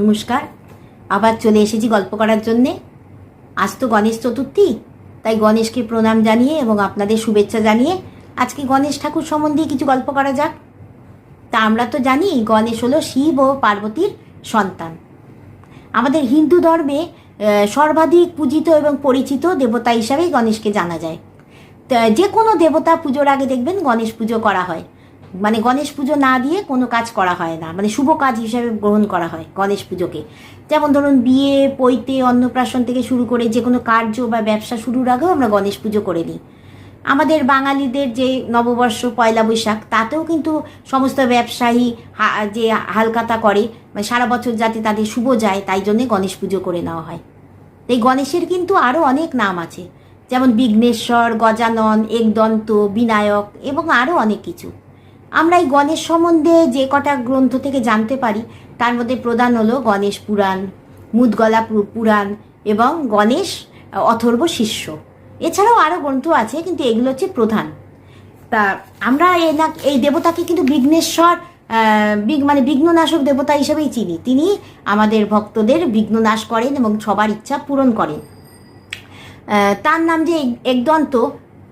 নমস্কার, আবার চলে এসেছি গল্প করার জন্যে। আজ তো গণেশ চতুর্থী, তাই গণেশকে প্রণাম জানিয়ে এবং আপনাদের শুভেচ্ছা জানিয়ে আজকে গণেশ ঠাকুর সম্বন্ধে কিছু গল্প করা যাক। তা আমরা তো জানি গণেশ হলো শিব ও পার্বতীর সন্তান। আমাদের হিন্দু ধর্মে সর্বাধিক পূজিত এবং পরিচিত দেবতা হিসাবেই গণেশকে জানা যায়। যে কোনো দেবতা পুজোর আগে দেখবেন গণেশ পুজো করা হয়, মানে গণেশ পুজো না দিয়ে কোনো কাজ করা হয় না, মানে শুভ কাজ হিসাবে গ্রহণ করা হয় গণেশ পুজোকে। যেমন ধরুন বিয়ে, পৈতে, অন্নপ্রাশন থেকে শুরু করে যে কোনো কার্য বা ব্যবসা শুরুর আগেও আমরা গণেশ পুজো করে নিই। আমাদের বাঙালিদের যে নববর্ষ পয়লা বৈশাখ, তাতেও কিন্তু সমস্ত ব্যবসায়ী যে হালখাতা করে, মানে সারা বছর যাতে তাদের শুভ যায়, তাই জন্যে গণেশ পুজো করে নেওয়া হয়। এই গণেশের কিন্তু আরও অনেক নাম আছে, যেমন বিঘ্নেশ্বর, গজানন, একদন্ত, বিনায়ক এবং আরও অনেক কিছু। আমরা এই গণেশ সম্বন্ধে যে কটা গ্রন্থ থেকে জানতে পারি তার মধ্যে প্রধান হলো গণেশ পুরাণ, মুদগলা পুরাণ এবং গণেশ অথর্ব শিষ্য। এছাড়াও আরও গ্রন্থ আছে, কিন্তু এগুলো হচ্ছে প্রধান। তা আমরা এই দেবতাকে কিন্তু বিঘ্নেশ্বর, মানে বিঘ্ননাশক দেবতা হিসেবেই চিনি। তিনি আমাদের ভক্তদের বিঘ্ন নাশ করেন এবং সবার ইচ্ছা পূরণ করেন। তার নাম যে একদন্ত,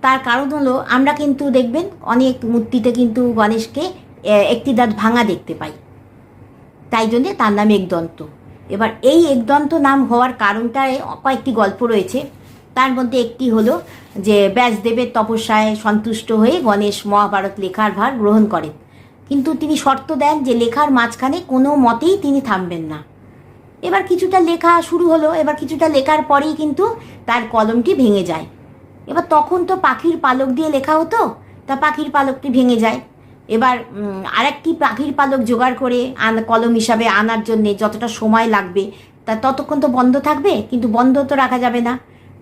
তার কারণ হলো আমরা কিন্তু দেখবেন অনেক মূর্তিতে কিন্তু গণেশকে একটি দাঁত ভাঙা দেখতে পাই, তাই জন্যে তার নাম একদন্ত। এবার এই একদন্ত নাম হওয়ার কারণটায় কয়েকটি গল্প রয়েছে। তার মধ্যে একটি হলো যে ব্যাসদেবের তপস্যায় সন্তুষ্ট হয়ে গণেশ মহাভারত লেখার ভার গ্রহণ করেন, কিন্তু তিনি শর্ত দেন যে লেখার মাঝখানে কোনো মতেই তিনি থামবেন না। এবার কিছুটা লেখা শুরু হলো, এবার কিছুটা লেখার পরেই কিন্তু তার কলমটি ভেঙে যায়। এবার তখন তো পাখির পালক দিয়ে লেখা হতো, তা পাখির পালকটি ভেঙে যায়। এবার আরেকটি পাখির পালক জোগাড় করে কলম হিসাবে আনার জন্যে যতটা সময় লাগবে তা ততক্ষণ তো বন্ধ থাকবে, কিন্তু বন্ধ তো রাখা যাবে না।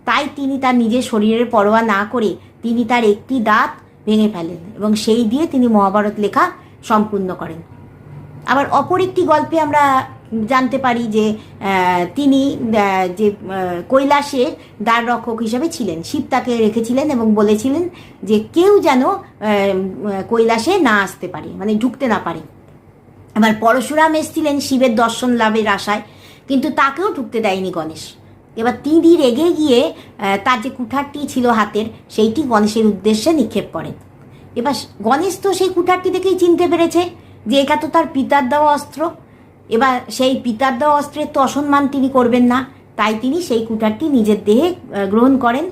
তাই তিনি তার নিজের শরীরের পরোয়া না করে তিনি তার একটি দাঁত ভেঙে ফেলেন এবং সেই দিয়ে তিনি মহাভারত লেখা সম্পূর্ণ করেন। আবার অপর একটি গল্পে আমরা জানতে পারি যে তিনি যে কৈলাসের দ্বার রক্ষক হিসাবে ছিলেন, শিব তাকে রেখেছিলেন এবং বলেছিলেন যে কেউ যেন কৈলাসে না আসতে পারে, মানে ঢুকতে না পারে। এবার পরশুরাম এসেছিলেন শিবের দর্শন লাভের আশায়, কিন্তু তাকেও ঢুকতে দেয়নি গণেশ। এবার তিনি রেগে গিয়ে তার যে কুঠারটি ছিল হাতের, সেইটি গণেশের উদ্দেশ্যে নিক্ষেপ করেন। এবার গণেশ তো সেই কুঠারটি দেখেই চিনতে পেরেছে যে এটা তো তার পিতার দেওয়া অস্ত্র। এবার সেই পিতার দেওয়া অস্ত্রের তো অসম্মান তিনি করবেন না, তাই তিনি সেই কুঠারটি নিজের দেহে গ্রহণ করেন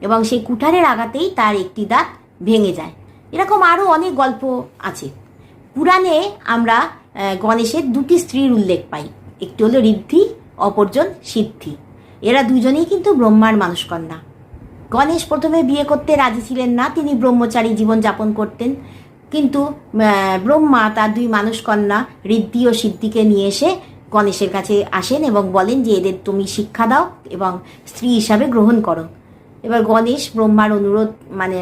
এবং সেই কুঠারের আঘাতেই তার একটি দাঁত ভেঙে যায়। এরকম আরও অনেক গল্প আছে। পুরাণে আমরা গণেশের দুটি স্ত্রীর উল্লেখ পাই, একটি হলো ঋদ্ধি, অপরজন সিদ্ধি। এরা দুজনেই কিন্তু ব্রহ্মার মানুষকন্যা। গণেশ প্রথমে বিয়ে করতে রাজি ছিলেন না, তিনি ব্রহ্মচারী জীবন যাপন করতেন। কিন্তু ব্রহ্মা তার দুই মানুষকন্যা ঋদ্ধি ও সিদ্ধিকে নিয়ে এসে গণেশের কাছে আসেন এবং বলেন যে এদের তুমি শিক্ষা দাও এবং স্ত্রী হিসাবে গ্রহণ করো। এবার গণেশ ব্রহ্মার অনুরোধ মানে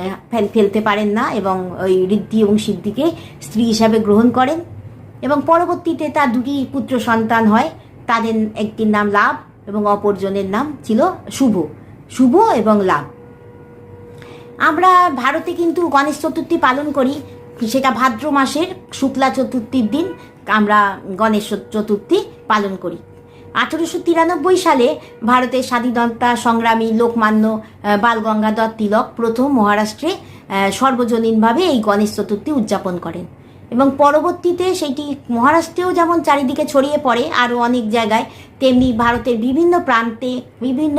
ফেলতে পারেন না এবং ওই ঋদ্ধি এবং সিদ্ধিকে স্ত্রী হিসাবে গ্রহণ করেন এবং পরবর্তীতে তার দুটি পুত্র সন্তান হয়। তাদের একটির নাম লাভ এবং অপরজনের নাম ছিল শুভ। শুভ এবং লাভ। আমরা ভারতে কিন্তু গণেশ চতুর্থী পালন করি, সেটা ভাদ্র মাসের শুক্লা চতুর্থীর দিন আমরা গণেশ চতুর্থী পালন করি। 1893 সালে ভারতের স্বাধীনতা সংগ্রামী লোকমান্য বাল গঙ্গাধর তিলক প্রথম মহারাষ্ট্রে সর্বজনীনভাবে এই গণেশ চতুর্থী উদযাপন করেন এবং পরবর্তীতে সেইটি মহারাষ্ট্রেও যেমন চারিদিকে ছড়িয়ে পড়ে, আরও অনেক জায়গায় তেমনি ভারতের বিভিন্ন প্রান্তে বিভিন্ন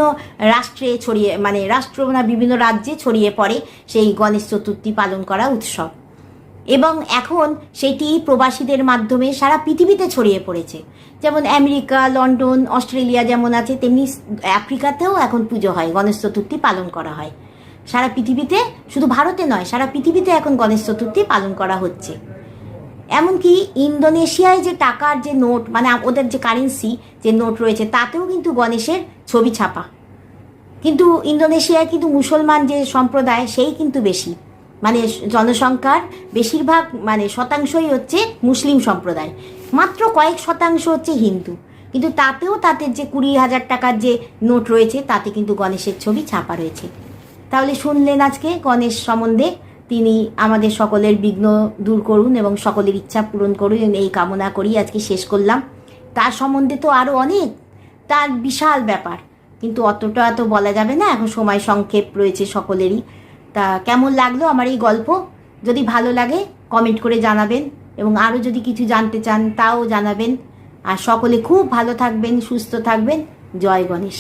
রাষ্ট্রে ছড়িয়ে, মানে রাষ্ট্র না বিভিন্ন রাজ্যে ছড়িয়ে পড়ে সেই গণেশ চতুর্থী পালন করা উৎসব। এবং এখন সেটি প্রবাসীদের মাধ্যমে সারা পৃথিবীতে ছড়িয়ে পড়েছে। যেমন আমেরিকা, লন্ডন, অস্ট্রেলিয়া যেমন আছে, তেমনি আফ্রিকাতেও এখন পুজো হয়, গণেশ চতুর্থী পালন করা হয় সারা পৃথিবীতে। শুধু ভারতে নয়, সারা পৃথিবীতে এখন গণেশ চতুর্থী পালন করা হচ্ছে। এমনকি ইন্দোনেশিয়ায় যে টাকার যে নোট, মানে ওদের যে কারেন্সি যে নোট রয়েছে, তাতেও কিন্তু গণেশের ছবি ছাপা। কিন্তু ইন্দোনেশিয়ায় কিন্তু মুসলমান যে সম্প্রদায় সেই কিন্তু বেশি, মানে জনসংখ্যার বেশিরভাগ মানে শতাংশই হচ্ছে মুসলিম সম্প্রদায়, মাত্র কয়েক শতাংশ হচ্ছে হিন্দু। কিন্তু তাতেও তাদের যে 20,000 টাকার যে নোট রয়েছে তাতে কিন্তু গণেশের ছবি ছাপা রয়েছে। তাহলে শুনলেন আজকে গণেশ সম্বন্ধে। তিনি আমাদের সকলের বিঘ্ন দূর করুন এবং সকলের ইচ্ছা পূরণ করুন, এই কামনা করি আজকে শেষ করলাম। তার সম্বন্ধে তো আরও অনেক, তার বিশাল ব্যাপার, কিন্তু অতটা তো বলা যাবে না, এখন সময় সংক্ষেপ রয়েছে সকলেরই। তা কেমন লাগলো আমার এই গল্প? যদি ভালো লাগে কমেন্ট করে জানাবেন, এবং আরও যদি কিছু জানতে চান তাও জানাবেন। আর সকলে খুব ভালো থাকবেন, সুস্থ থাকবেন। জয় গণেশ।